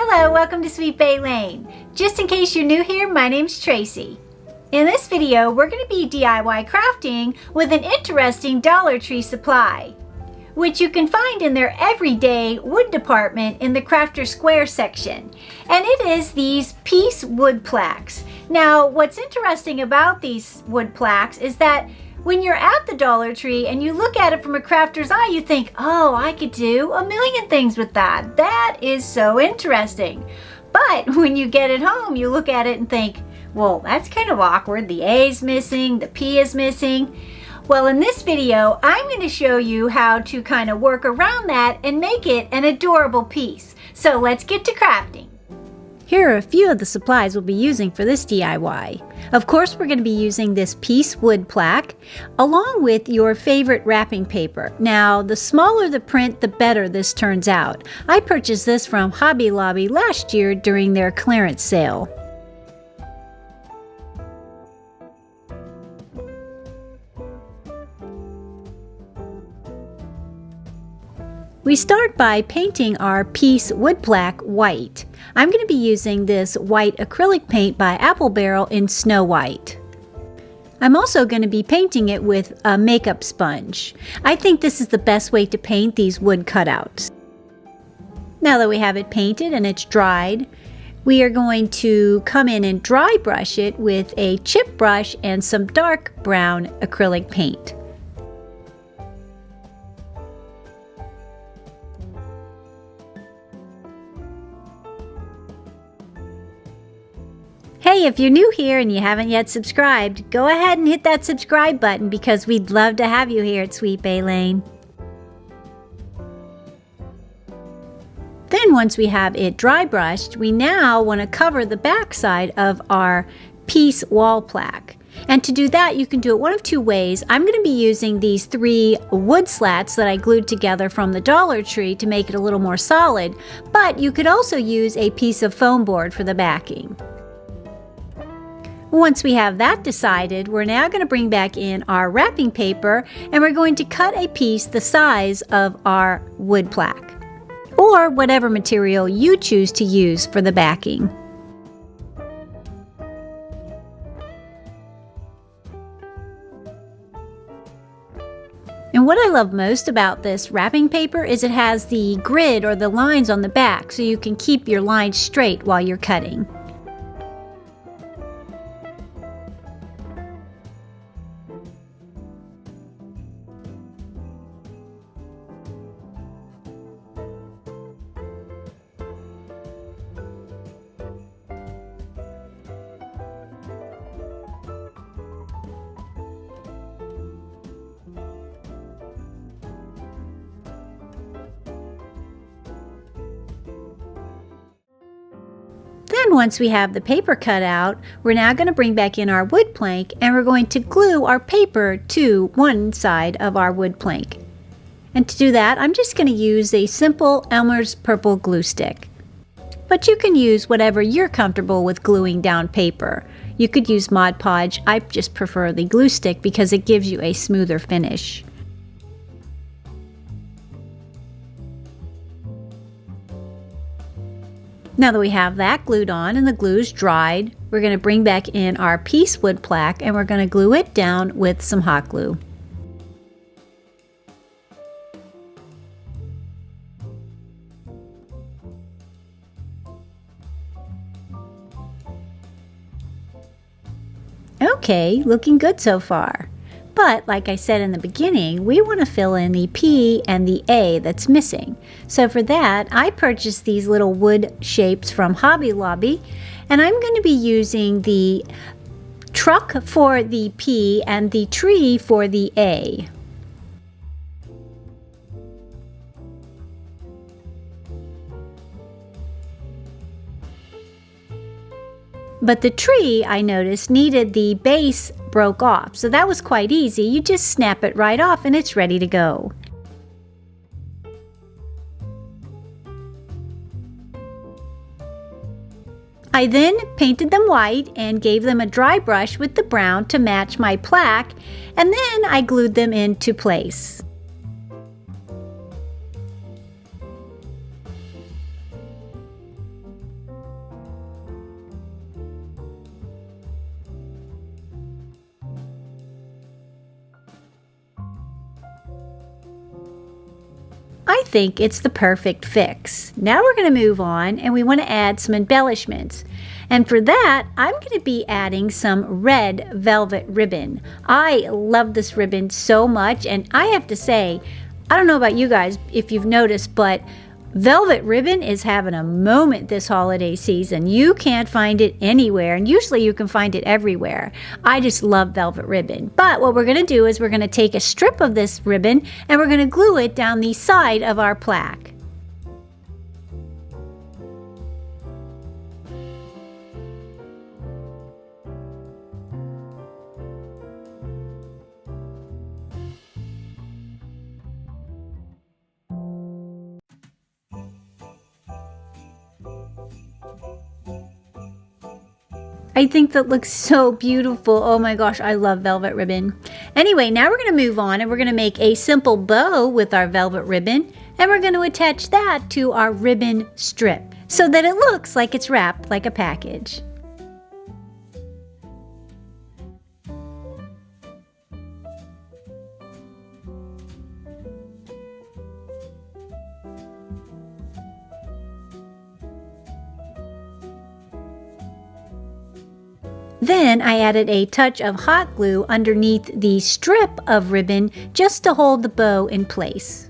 Hello, welcome to Sweet Bay Lane. Just in case you're new here, my name's Tracy. In this video, we're going to be DIY crafting with an interesting Dollar Tree supply, which you can find in their everyday wood department in the Crafter Square section. And it is these piece wood plaques. Now, what's interesting about these wood plaques is that when you're at the Dollar Tree and you look at it from a crafter's eye, you think, oh, I could do a million things with that. That is so interesting. But when you get it home, you look at it and think, well, that's kind of awkward. The A is missing, the P is missing. Well, in this video, I'm going to show you how to kind of work around that and make it an adorable piece. So let's get to crafting. Here are a few of the supplies we'll be using for this DIY. Of course, we're going to be using this piece wood plaque, along with your favorite wrapping paper. Now, the smaller the print, the better this turns out. I purchased this from Hobby Lobby last year during their clearance sale. We start by painting our piece wood plaque white. I'm going to be using this white acrylic paint by Apple Barrel in Snow White. I'm also going to be painting it with a makeup sponge. I think this is the best way to paint these wood cutouts. Now that we have it painted and it's dried, we are going to come in and dry brush it with a chip brush and some dark brown acrylic paint. Hey, if you're new here and you haven't yet subscribed, go ahead and hit that subscribe button because we'd love to have you here at Sweet Bay Lane. Then once we have it dry brushed, we now want to cover the back side of our piece wall plaque. And to do that, you can do it one of two ways. I'm going to be using these 3 wood slats that I glued together from the Dollar Tree to make it a little more solid, but you could also use a piece of foam board for the backing. Once we have that decided, we're now going to bring back in our wrapping paper and we're going to cut a piece the size of our wood plaque, or whatever material you choose to use for the backing. And what I love most about this wrapping paper is it has the grid or the lines on the back so you can keep your lines straight while you're cutting. Then once we have the paper cut out, we're now going to bring back in our wood plank and we're going to glue our paper to one side of our wood plank. And to do that, I'm just going to use a simple Elmer's purple glue stick. But you can use whatever you're comfortable with gluing down paper. You could use Mod Podge. I just prefer the glue stick because it gives you a smoother finish. Now that we have that glued on and the glue's dried, we're going to bring back in our piece wood plaque and we're going to glue it down with some hot glue. Okay, looking good so far. But like I said in the beginning, we want to fill in the P and the A that's missing. So for that, I purchased these little wood shapes from Hobby Lobby, and I'm going to be using the truck for the P and the tree for the A. But the tree, I noticed, needed the base broke off, so that was quite easy. You just snap it right off and it's ready to go. I then painted them white and gave them a dry brush with the brown to match my plaque, and then I glued them into place. I think it's the perfect fix. Now we're going to move on and we want to add some embellishments. And for that, I'm going to be adding some red velvet ribbon. I love this ribbon so much, and I have to say, I don't know about you guys if you've noticed, but velvet ribbon is having a moment this holiday season. You can't find it anywhere, and usually you can find it everywhere. I just love velvet ribbon. But what we're going to do is we're going to take a strip of this ribbon and we're going to glue it down the side of our plaque. I think that looks so beautiful. Oh my gosh, I love velvet ribbon. Anyway, now we're going to move on and we're going to make a simple bow with our velvet ribbon, and we're going to attach that to our ribbon strip so that it looks like it's wrapped like a package. Then I added a touch of hot glue underneath the strip of ribbon just to hold the bow in place.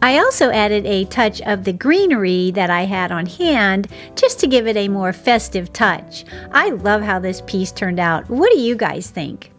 I also added a touch of the greenery that I had on hand just to give it a more festive touch. I love how this piece turned out. What do you guys think?